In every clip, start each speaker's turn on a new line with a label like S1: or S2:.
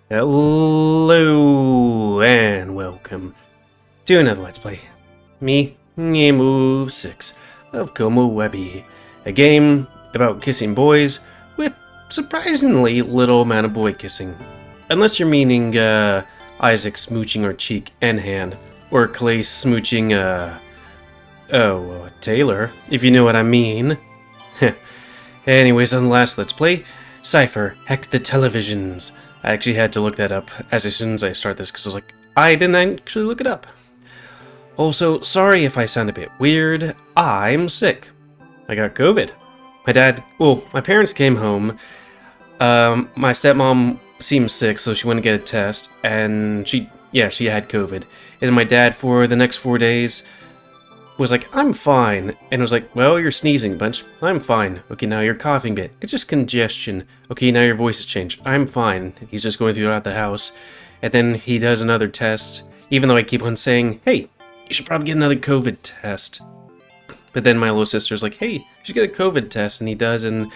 S1: Hello and welcome to another Let's Play. Me, GamerWolfSix of Komorebi, a game about kissing boys with surprisingly little amount of boy kissing. Unless you're meaning Isaac smooching her cheek and hand, or Klace smooching Taylor, if you know what I mean. Anyways, on the last Let's Play, Cypher hacked the televisions. I actually had to look that up as soon as I start this because I was like, I didn't actually look it up. Also, sorry if I sound a bit weird. I'm sick. I got COVID. My parents came home. My stepmom seemed sick, so she went to get a test, and she had COVID. And my dad, for the next 4 days, was like, I'm fine. And I was like, well, you're sneezing a bunch. I'm fine. Okay, now you're coughing a bit. It's just congestion. Okay, now your voice has changed. I'm fine. He's just going throughout the house. And then he does another test, even though I keep on saying, hey, you should probably get another COVID test. But then my little sister's like, hey, you should get a COVID test. And he does, and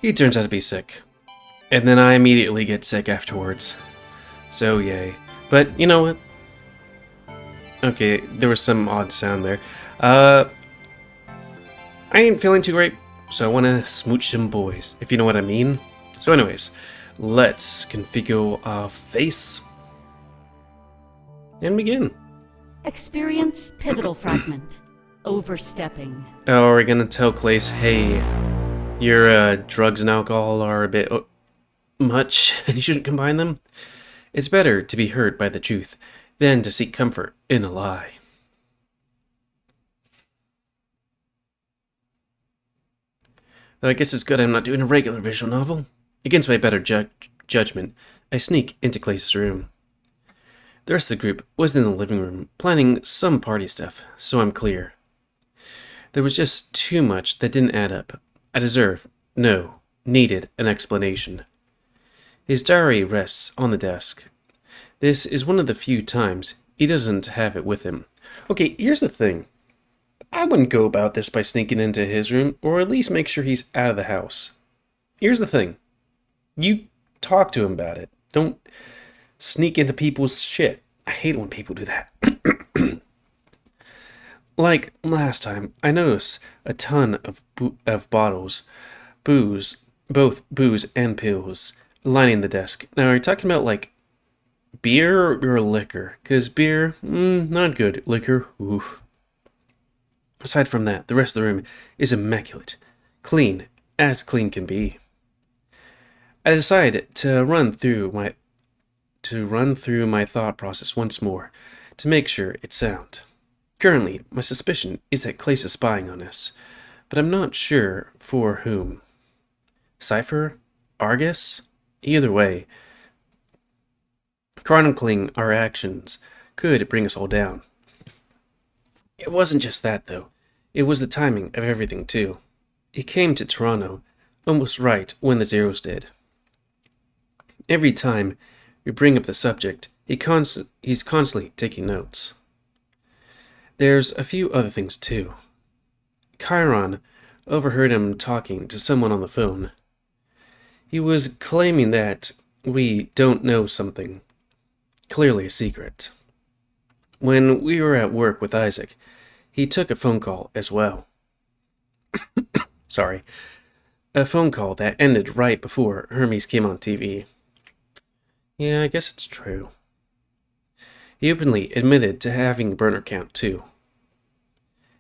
S1: he turns out to be sick. And then I immediately get sick afterwards. So, yay. But, you know what? Okay, there was some odd sound there. I ain't feeling too great, so I want to smooch some boys, if you know what I mean. So anyways, let's configure our face and begin.
S2: Experience pivotal fragment. Overstepping.
S1: Oh, are we gonna tell Klace, hey, your drugs and alcohol are a bit much, and you shouldn't combine them? It's better to be hurt by the truth than to seek comfort in a lie. I guess it's good I'm not doing a regular visual novel. Against my better judgment, I sneak into Klace's room. The rest of the group was in the living room, planning some party stuff, so I'm clear. There was just too much that didn't add up. Needed an explanation. His diary rests on the desk. This is one of the few times he doesn't have it with him. Okay, here's the thing. I wouldn't go about this by sneaking into his room, or at least make sure he's out of the house. Here's the thing. You talk to him about it. Don't sneak into people's shit. I hate when people do that. Like last time, I noticed a ton of bottles, both booze and pills, lining the desk. Now, are you talking about, like, beer or liquor? Because beer, not good. Liquor, oof. Aside from that, the rest of the room is immaculate. Clean as clean can be. I decided to run through my thought process once more, to make sure it's sound. Currently, my suspicion is that Klace is spying on us, but I'm not sure for whom. Cypher? Argus? Either way, chronicling our actions could bring us all down. It wasn't just that, though. It was the timing of everything, too. It came to Toronto almost right when the Zeros did. Every time we bring up the subject, he's constantly taking notes. There's a few other things, too. Chiron overheard him talking to someone on the phone. He was claiming that we don't know something. Clearly a secret. When we were at work with Isaac, he took a phone call as well. Sorry. A phone call that ended right before Hermes came on TV. Yeah, I guess it's true. He openly admitted to having a burner account, too.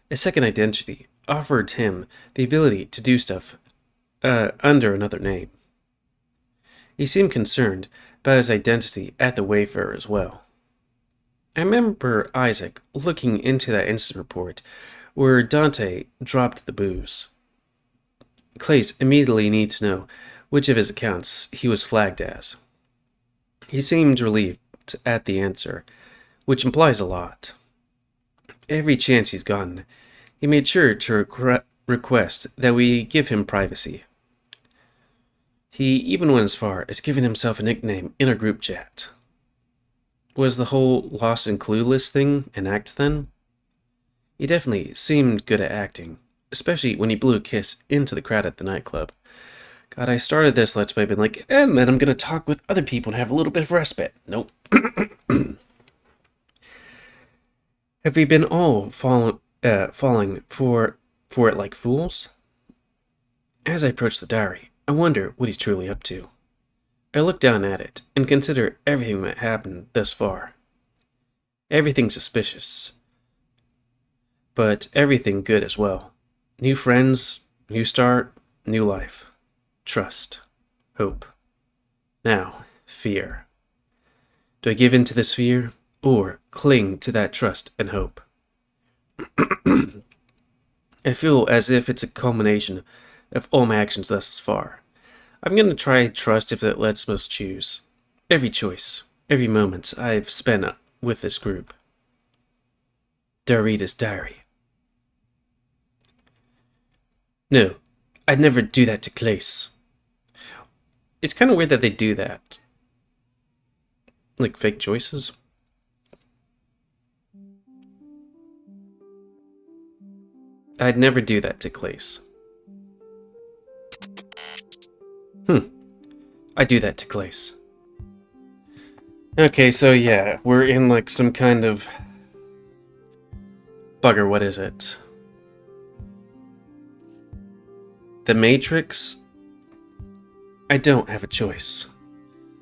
S1: A second identity offered him the ability to do stuff under another name. He seemed concerned about his identity at the Wayfarer as well. I remember Isaac looking into that incident report where Dante dropped the booze. Klace immediately needed to know which of his accounts he was flagged as. He seemed relieved at the answer, which implies a lot. Every chance he's gotten, he made sure to request that we give him privacy. He even went as far as giving himself a nickname in our group chat. Was the whole Lost and Clueless thing an act then? He definitely seemed good at acting, especially when he blew a kiss into the crowd at the nightclub. God, I started this Let's Play being like, and then I'm gonna talk with other people and have a little bit of respite. Nope. Have we been all falling for it like fools? As I approach the diary, I wonder what he's truly up to. I look down at it and consider everything that happened thus far. Everything suspicious, but everything good as well. New friends, new start, new life. Trust, hope. Now, fear. Do I give in to this fear, or cling to that trust and hope? I feel as if it's a culmination of all my actions thus far. I'm going to try trust if that lets us choose. Every choice, every moment I've spent with this group. Darita's diary. No, I'd never do that to Klace. It's kind of weird that they do that. Like fake choices. I'd never do that to Klace. I do that to Klace. Okay, so yeah, we're in like some kind of... Bugger, what is it? The Matrix? I don't have a choice.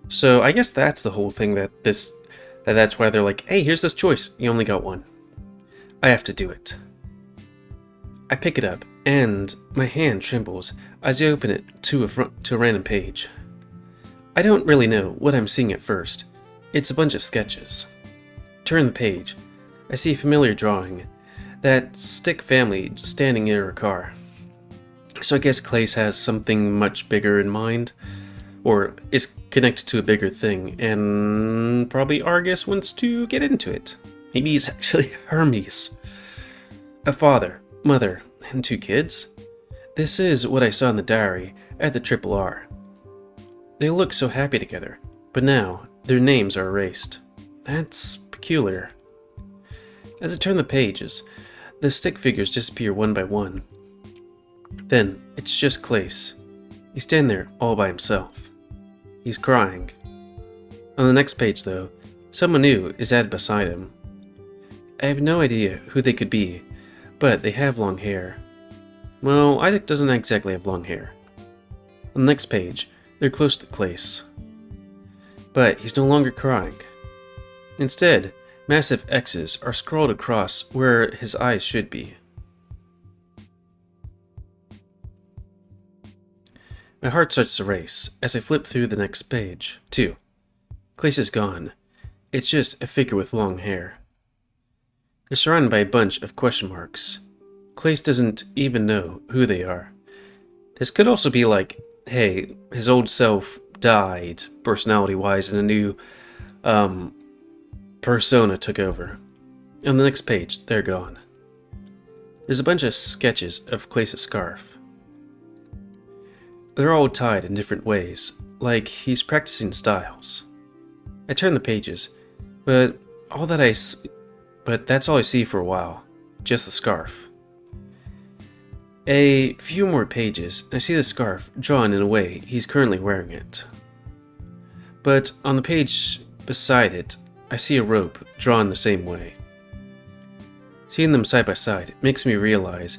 S1: So I guess that's the whole thing that's why they're like, hey, here's this choice. You only got one. I have to do it. I pick it up, and my hand trembles as I open it to a random page. I don't really know what I'm seeing at first. It's a bunch of sketches. Turn the page. I see a familiar drawing. That Stick family standing near a car. So I guess Klace has something much bigger in mind, or is connected to a bigger thing, and probably Argus wants to get into it. Maybe he's actually Hermes. A father, mother, and 2 kids? This is what I saw in the diary at the Triple R. They look so happy together, but now their names are erased. That's peculiar. As I turn the pages, the stick figures disappear one by one. Then it's just Klace. He's standing there all by himself. He's crying. On the next page, though, someone new is added beside him. I have no idea who they could be, but they have long hair. Well, Isaac doesn't exactly have long hair. On the next page, they're close to Klace. But he's no longer crying. Instead, massive X's are scrawled across where his eyes should be. My heart starts to race as I flip through the next page, too. Klace is gone. It's just a figure with long hair. They're surrounded by a bunch of question marks. Klace doesn't even know who they are. This could also be like, hey, his old self died, personality-wise, and a new, persona took over. On the next page, they're gone. There's a bunch of sketches of Klace's scarf. They're all tied in different ways, like he's practicing styles. I turn the pages, but that's all I see for a while, just the scarf. A few more pages, and I see the scarf drawn in a way he's currently wearing it. But on the page beside it, I see a rope drawn the same way. Seeing them side by side makes me realize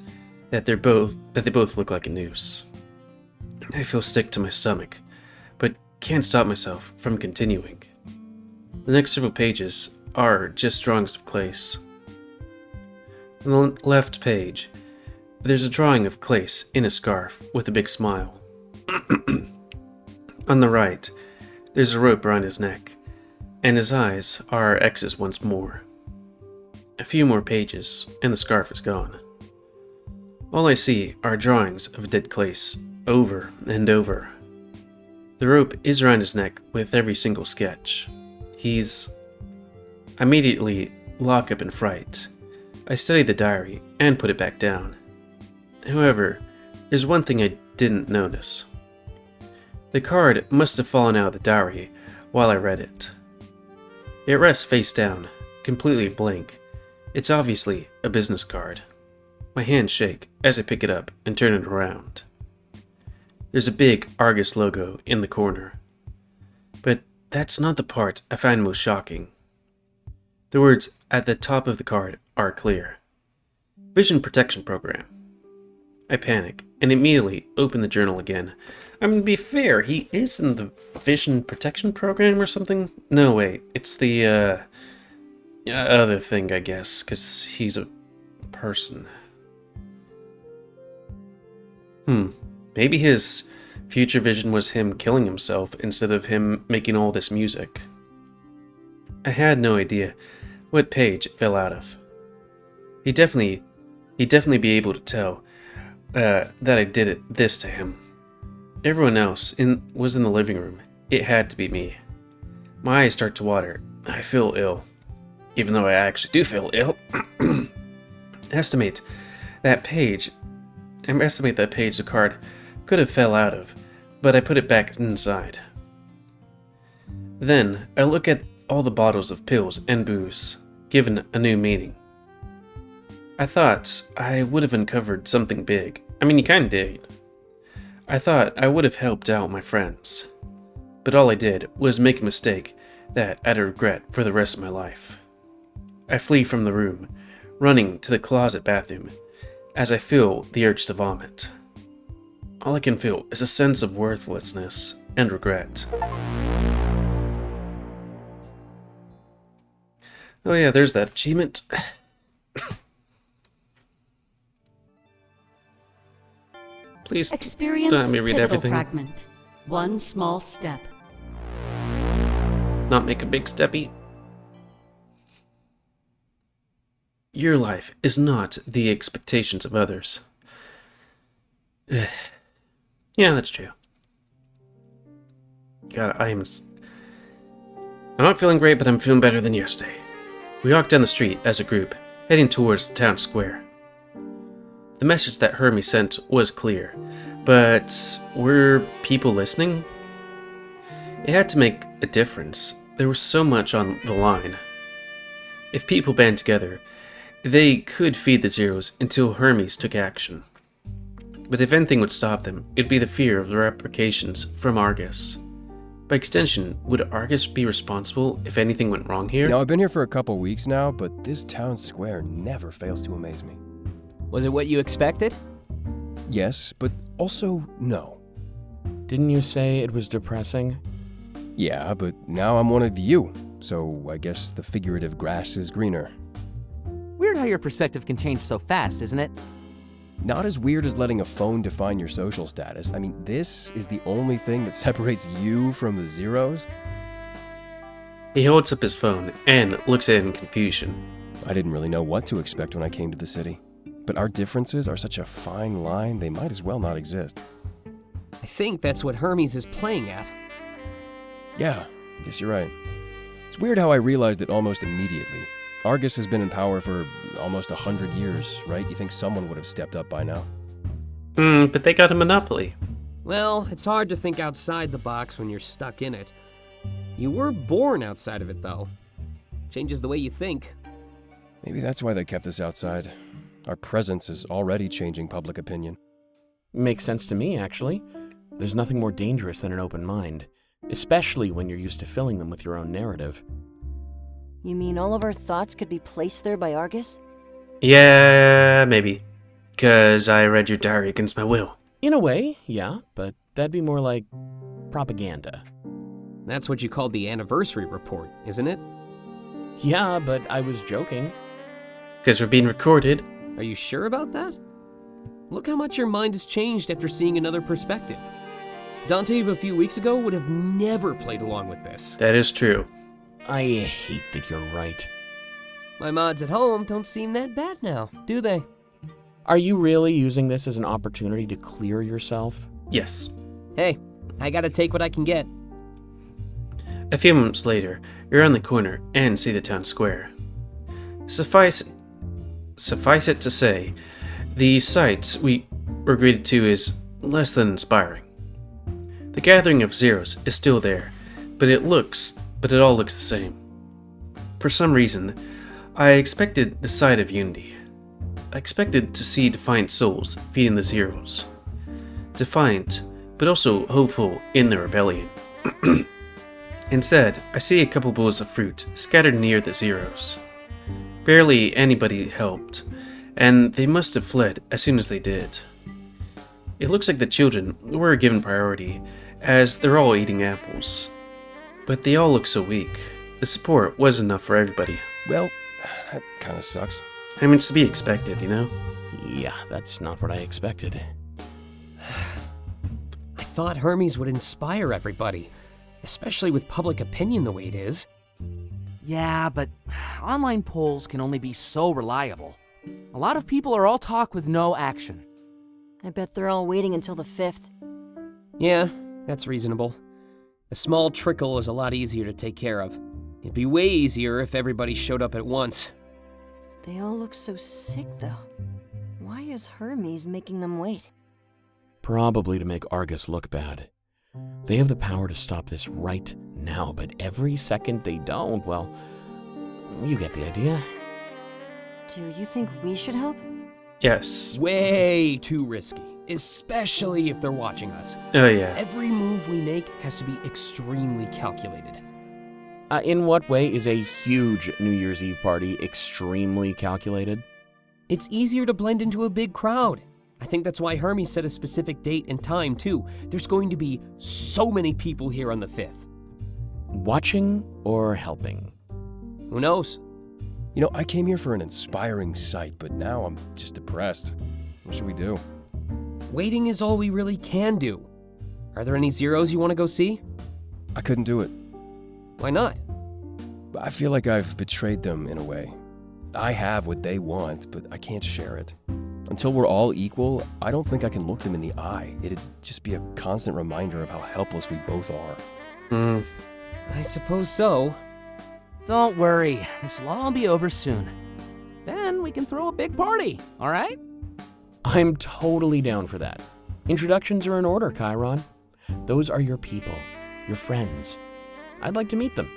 S1: that they both look like a noose. I feel sick to my stomach, but can't stop myself from continuing. The next several pages are just drawings of Klace. On the left page, there's a drawing of Klace in a scarf with a big smile. On the right, there's a rope around his neck, and his eyes are X's once more. A few more pages, and the scarf is gone. All I see are drawings of a dead Klace, over and over. The rope is around his neck with every single sketch. I immediately lock up in fright. I study the diary and put it back down. However, there's one thing I didn't notice. The card must have fallen out of the diary while I read it. It rests face down, completely blank. It's obviously a business card. My hands shake as I pick it up and turn it around. There's a big Argus logo in the corner. But that's not the part I find most shocking. The words at the top of the card are clear. Vision Protection Program. I panic and immediately open the journal again. I mean, to be fair, he is in the Vision Protection Program or something? No, wait, it's the other thing, I guess, because he's a person. Maybe his future vision was him killing himself instead of him making all this music. I had no idea what page it fell out of. He'd definitely be able to tell that I did this to him. Everyone else was in the living room. It had to be me. My eyes start to water. I feel ill. Even though I actually do feel ill. Estimate that page the card could have fell out of, but I put it back inside. Then I look at all the bottles of pills and booze, given a new meaning. I thought I would have uncovered something big. I mean, you kinda did. I thought I would have helped out my friends. But all I did was make a mistake that I'd regret for the rest of my life. I flee from the room, running to the closet bathroom, as I feel the urge to vomit. All I can feel is a sense of worthlessness and regret. Oh yeah, there's that achievement. Please
S2: Experience
S1: don't have me read
S2: pivotal
S1: everything.
S2: fragment. One small step.
S1: Not make a big steppy. Your life is not the expectations of others. Yeah, that's true. God, I'm not feeling great, but I'm feeling better than yesterday. We walked down the street as a group, heading towards the town square. The message that Hermes sent was clear, but were people listening? It had to make a difference. There was so much on the line. If people band together, they could feed the Zeros until Hermes took action. But if anything would stop them, it'd be the fear of the repercussions from Argus. By extension, would Argus be responsible if anything went wrong here?
S3: Now, I've been here for a couple weeks now, but this town square never fails to amaze me.
S4: Was it what you expected?
S3: Yes, but also no.
S5: Didn't you say it was depressing?
S3: Yeah, but now I'm one of you, so I guess the figurative grass is greener.
S4: Weird how your perspective can change so fast, isn't it?
S3: Not as weird as letting a phone define your social status. I mean, this is the only thing that separates you from the Zeros?
S1: He holds up his phone and looks at it in confusion.
S3: I didn't really know what to expect when I came to the city. But our differences are such a fine line, they might as well not exist.
S4: I think that's what Hermes is playing at.
S3: Yeah, I guess you're right. It's weird how I realized it almost immediately. Argus has been in power for almost 100 years, right? You think someone would have stepped up by now.
S1: But they got a monopoly.
S4: Well, it's hard to think outside the box when you're stuck in it. You were born outside of it, though. Changes the way you think.
S3: Maybe that's why they kept us outside. Our presence is already changing public opinion.
S5: Makes sense to me, actually. There's nothing more dangerous than an open mind, especially when you're used to filling them with your own narrative.
S6: You mean all of our thoughts could be placed there by Argus?
S1: Yeah, maybe. 'Cause I read your diary against my will.
S5: In a way, yeah, but that'd be more like propaganda.
S4: That's what you called the anniversary report, isn't it?
S5: Yeah, but I was joking.
S1: 'Cause we're being recorded.
S4: Are you sure about that? Look how much your mind has changed after seeing another perspective. Dante of a few weeks ago would have never played along with this.
S1: That is true.
S5: I hate that you're right.
S4: My mods at home don't seem that bad now, do they?
S5: Are you really using this as an opportunity to clear yourself?
S1: Yes.
S4: Hey, I gotta take what I can get.
S1: A few moments later, you're on the corner and see the town square. Suffice it to say, the sight we were greeted to is less than inspiring. The gathering of Zeros is still there, but it all looks the same. For some reason, I expected the sight of unity. I expected to see defiant souls feeding the Zeros. Defiant but also hopeful in the rebellion. Instead, I see a couple bowls of fruit scattered near the Zeros. Barely anybody helped, and they must have fled as soon as they did. It looks like the children were given priority, as they're all eating apples. But they all look so weak. The support wasn't enough for everybody.
S3: Well, that kind of sucks.
S1: I mean, it's to be expected, you know?
S5: Yeah, that's not what I expected.
S4: I thought Hermes would inspire everybody, especially with public opinion the way it is.
S7: Yeah, but online polls can only be so reliable. A lot of people are all talk with no action.
S6: I bet they're all waiting until the 5th.
S4: Yeah, that's reasonable. A small trickle is a lot easier to take care of. It'd be way easier if everybody showed up at once.
S6: They all look so sick, though. Why is Hermes making them wait?
S5: Probably to make Argus look bad. They have the power to stop this right now, but every second they don't, well, you get the idea.
S6: Do you think we should help?
S1: Yes.
S4: Way too risky, especially if they're watching us.
S1: Oh yeah.
S4: Every move we make has to be extremely calculated.
S5: In what way is a huge New Year's Eve party extremely calculated?
S4: It's easier to blend into a big crowd. I think that's why Hermes set a specific date and time, too. There's going to be so many people here on the 5th.
S5: Watching or helping?
S4: Who knows?
S3: You know, I came here for an inspiring sight, but now I'm just depressed. What should we do?
S4: Waiting is all we really can do. Are there any Zeros you want to go see?
S3: I couldn't do it.
S4: Why not?
S3: I feel like I've betrayed them in a way. I have what they want, but I can't share it. Until we're all equal, I don't think I can look them in the eye. It'd just be a constant reminder of how helpless we both are.
S4: I suppose so.
S7: Don't worry, this'll all be over soon. Then we can throw a big party, all right?
S5: I'm totally down for that. Introductions are in order, Chiron. Those are your people, your friends. I'd like to meet them.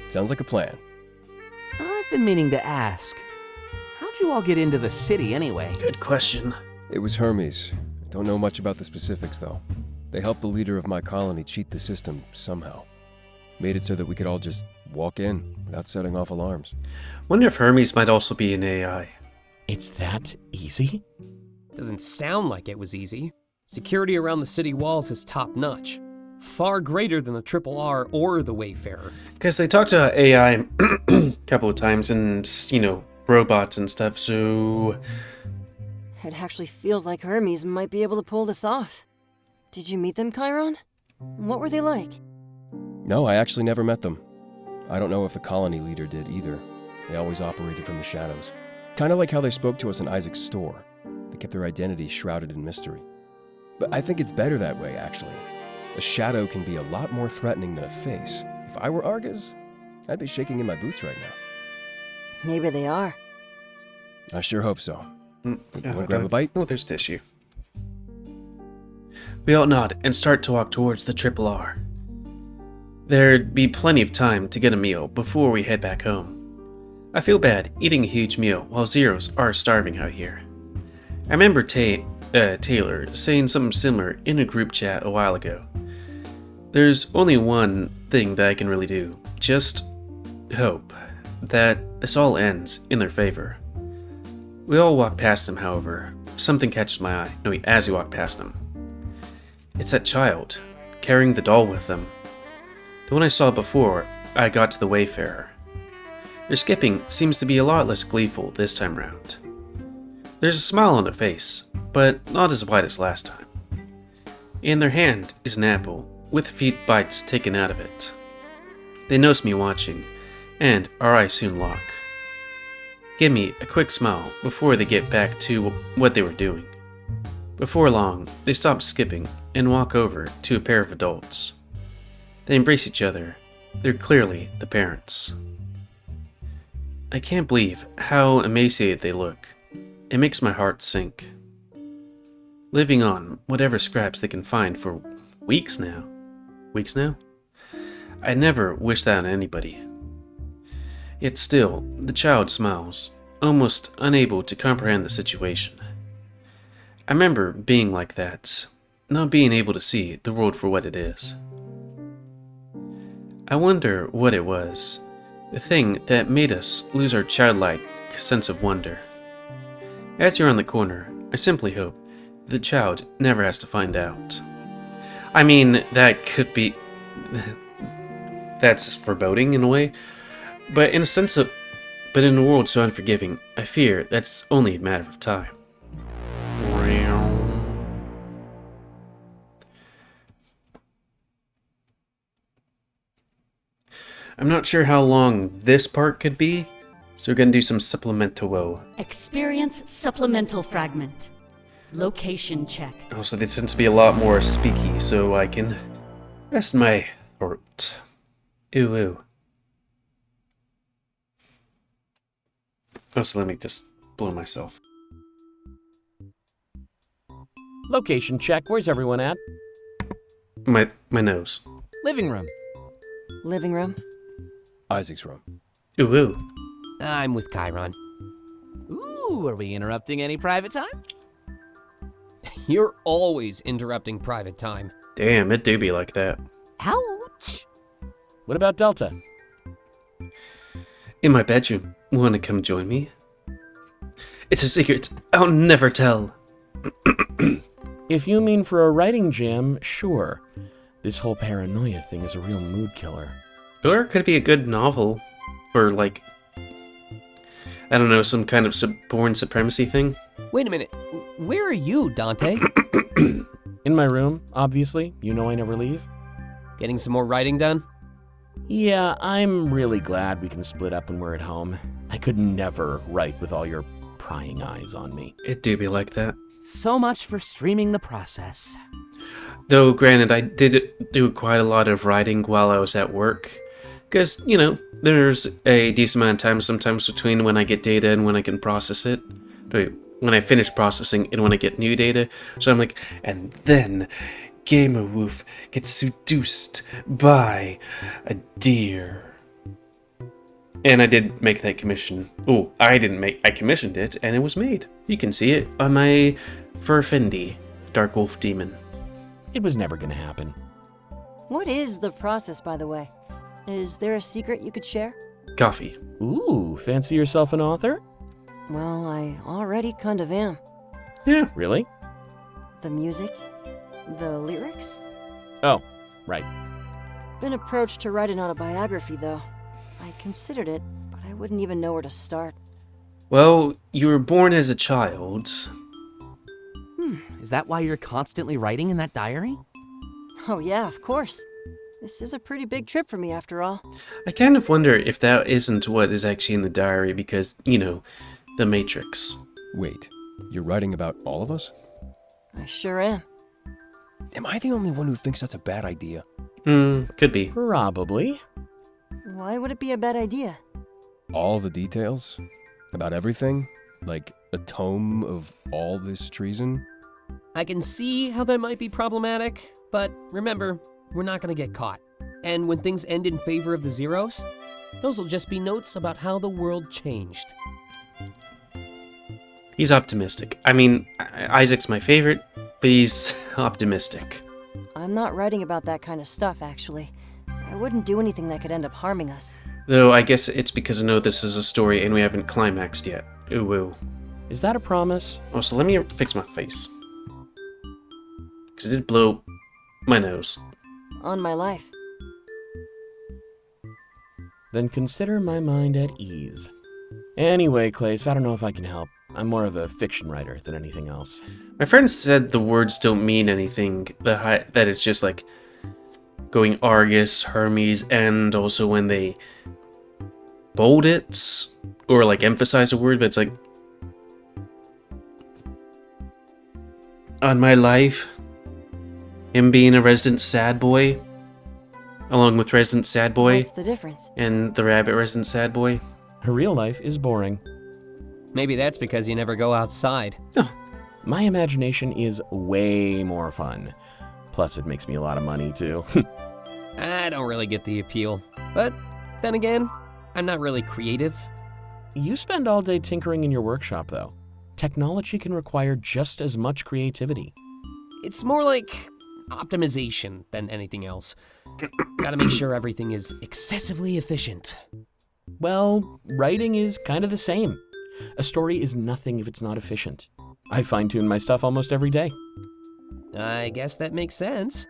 S3: Sounds like a plan.
S7: I've been meaning to ask. How'd you all get into the city anyway?
S1: Good question.
S3: It was Hermes. I don't know much about the specifics, though. They helped the leader of my colony cheat the system somehow. Made it so that we could all just walk in without setting off alarms.
S1: Wonder if Hermes might also be an AI.
S5: It's that easy?
S4: Doesn't sound like it was easy. Security around the city walls is top-notch. Far greater than the Triple R or the Wayfarer.
S1: Because they talked to AI a couple of times and, you know, robots and stuff, so...
S6: It actually feels like Hermes might be able to pull this off. Did you meet them, Chiron? What were they like?
S3: No, I actually never met them. I don't know if the colony leader did either. They always operated from the shadows. Kind of like how they spoke to us in Isaac's store. They kept their identity shrouded in mystery. But I think it's better that way, actually. A shadow can be a lot more threatening than a face. If I were Argus, I'd be shaking in my boots right now.
S6: Maybe they are.
S3: I sure hope so. You want to grab a bite?
S1: Oh, there's tissue. We all nod and start to walk towards the Triple R. There'd be plenty of time to get a meal before we head back home. I feel bad eating a huge meal while Zeros are starving out here. I remember Taylor saying something similar in a group chat a while ago. There's only one thing that I can really do. Just hope that this all ends in their favor. We all walk past him, however. Something catches my eye. No, as we walk past him. It's that child, carrying the doll with them. The one I saw before I got to the Wayfarer. Their skipping seems to be a lot less gleeful this time round. There's a smile on their face, but not as wide as last time. In their hand is an apple, with few bites taken out of it. They notice me watching, and our eyes soon lock. Give me a quick smile before they get back to what they were doing. Before long, they stop skipping and walk over to a pair of adults. They embrace each other. They're clearly the parents. I can't believe how emaciated they look. It makes my heart sink. Living on whatever scraps they can find for weeks now. Weeks now? I never wish that on anybody. Yet still, the child smiles, almost unable to comprehend the situation. I remember being like that. not being able to see the world for what it is. I wonder what it was, the thing that made us lose our childlike sense of wonder. As you're on the corner, I simply hope the child never has to find out. I mean, that could be... that's foreboding in a way, but in a world so unforgiving, I fear that's only a matter of time. I'm not sure how long this part could be, so we're gonna do some supplemental.
S2: Experience supplemental fragment. Location check.
S1: Also, this tends to be a lot more speaky, so I can rest my throat. Ooh, ooh. Also, let me just blow myself.
S5: Location check. Where's everyone at?
S1: My nose.
S7: Living room.
S6: Living room?
S3: Isaac's room.
S1: Ooh, ooh.
S4: I'm with Chiron.
S7: Ooh, are we interrupting any private time?
S4: You're always interrupting private time.
S1: Damn, it do be like that.
S7: Ouch.
S5: What about Delta?
S1: In my bedroom. Wanna come join me? It's a secret I'll never tell.
S5: If you mean for a writing jam, sure. This whole paranoia thing is a real mood killer.
S1: Or it could be a good novel. For, like, I don't know, some kind of born supremacy thing.
S4: Wait a minute. Where are you, Dante?
S5: In my room, obviously. You know I never leave.
S4: Getting some more writing done?
S5: Yeah, I'm really glad we can split up when we're at home. I could never write with all your prying eyes on me.
S1: It do be like that.
S7: So much for streaming the process.
S1: Though, granted, I did do quite a lot of writing while I was at work. Because, you know, there's a decent amount of time sometimes between when I get data and when I can process it. Wait, when I finish processing and when I get new data. So I'm like, and then GamerWolf gets seduced by a deer. And I did make that commission. Oh, I commissioned it and it was made. You can see it on my Furfindi, Dark Wolf Demon.
S5: It was never gonna happen.
S6: What is the process, by the way? Is there a secret you could share?
S1: Coffee.
S5: Ooh, fancy yourself an author?
S6: Well, I already kind of am.
S1: Yeah.
S5: Really?
S6: The music? The lyrics?
S5: Oh, right.
S6: Been approached to write an autobiography, though. I considered it, but I wouldn't even know where to start.
S1: Well, you were born as a child.
S7: Is that why you're constantly writing in that diary?
S6: Oh yeah, of course. This is a pretty big trip for me, after all.
S1: I kind of wonder if that isn't what is actually in the diary because, you know, the Matrix.
S3: Wait, you're writing about all of us?
S6: I sure am.
S3: Am I the only one who thinks that's a bad idea?
S1: Could be.
S5: Probably.
S6: Why would it be a bad idea?
S3: All the details? About everything? Like a tome of all this treason?
S4: I can see how that might be problematic, but remember, we're not going to get caught. And when things end in favor of the Zeros, those will just be notes about how the world changed.
S1: He's optimistic. I mean, Isaac's my favorite, but he's optimistic.
S6: I'm not writing about that kind of stuff, actually. I wouldn't do anything that could end up harming us.
S1: Though I guess it's because I know this is a story and we haven't climaxed yet. Ooh, ooh.
S5: Is that a promise?
S1: Oh, so let me fix my face. Because it did blow my nose.
S6: On my life.
S5: Then consider my mind at ease. Anyway, Klace, I don't know if I can help. I'm more of a fiction writer than anything else.
S1: My friend said the words don't mean anything, that it's just like going Argus, Hermes, and also when they bold it, or like emphasize a word, but it's like, on my life, him being a resident sad boy, along with resident sad boy,
S6: What's the difference?
S1: and the rabbit resident sad boy.
S5: Her real life is boring.
S4: Maybe that's because you never go outside.
S5: My imagination is way more fun. Plus, it makes me a lot of money, too.
S4: I don't really get the appeal. But then again, I'm not really creative.
S5: You spend all day tinkering in your workshop, though. Technology can require just as much creativity.
S4: It's more like optimization than anything else. Gotta make sure everything is excessively efficient.
S5: Well, writing is kind of the same. A story is nothing if it's not efficient. I fine-tune my stuff almost every day.
S4: I guess that makes sense.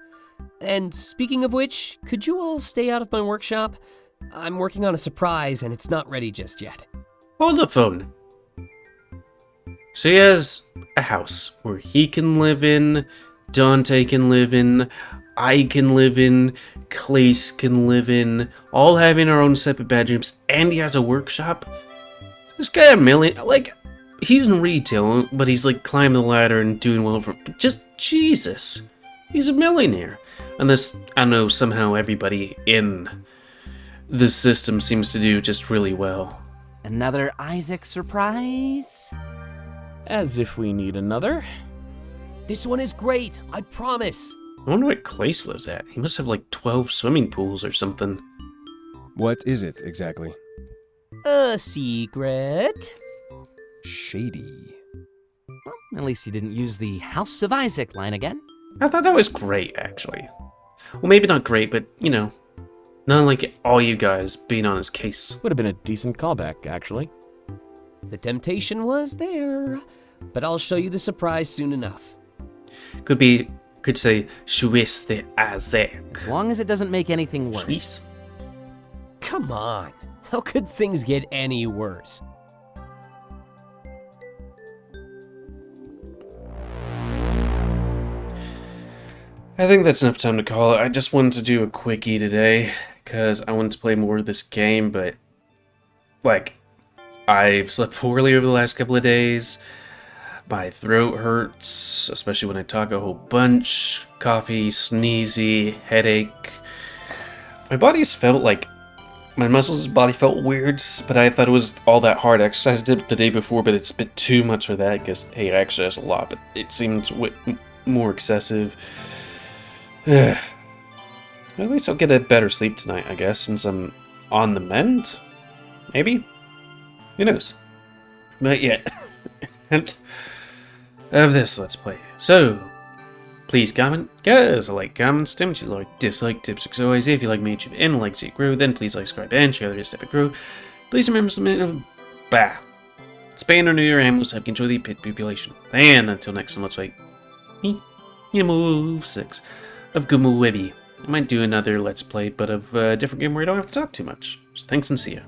S4: And speaking of which, could you all stay out of my workshop? I'm working on a surprise and it's not ready just yet.
S1: Hold the phone. So he has a house where he can live in, Dante can live in, I can live in, Klace can live in, all having our own separate bedrooms, and he has a workshop. This guy a million, like, he's in retail, but he's like climbing the ladder and doing well for, just Jesus. He's a millionaire. And this, I know, somehow everybody in the system seems to do just really well.
S7: Another Isaac surprise?
S5: As if we need another.
S4: This one is great, I promise.
S1: I wonder what Klace lives at. He must have like 12 swimming pools or something.
S3: What is it exactly?
S4: A secret?
S3: Shady.
S7: Well, at least he didn't use the House of Isaac line again.
S1: I thought that was great, actually. Well, maybe not great, but, you know, not like all you guys being on his case.
S5: Would have been a decent callback, actually.
S4: The temptation was there, but I'll show you the surprise soon enough.
S1: Could say, Swiss the Isaac.
S7: As long as it doesn't make anything worse.
S1: Swiss?
S4: Come on, how could things get any worse?
S1: I think that's enough time to call it. I just wanted to do a quickie today, because I wanted to play more of this game, but, like, I've slept poorly over the last couple of days. My throat hurts, especially when I talk a whole bunch. Coffee, sneezy, headache. My body's felt like, my body felt weird, but I thought it was all that hard exercise I did the day before, but it's a bit too much for that, because, hey, I exercise a lot, but it seems more excessive. At least I'll get a better sleep tonight, I guess, since I'm on the mend? Maybe? Who knows? But yeah, and of this Let's Play. So, please comment, guys, like, comments, damage you like, dislike, tips, as always. If you like me, and like to see it grow, then please like, subscribe, and share the rest of it grow. Please remember something, Spain or New Year, and we'll have control the pit population. And until next time, let's play me, GamerWolfSix of Komorebi. I might do another Let's Play, but of a different game where I don't have to talk too much. So thanks and see ya.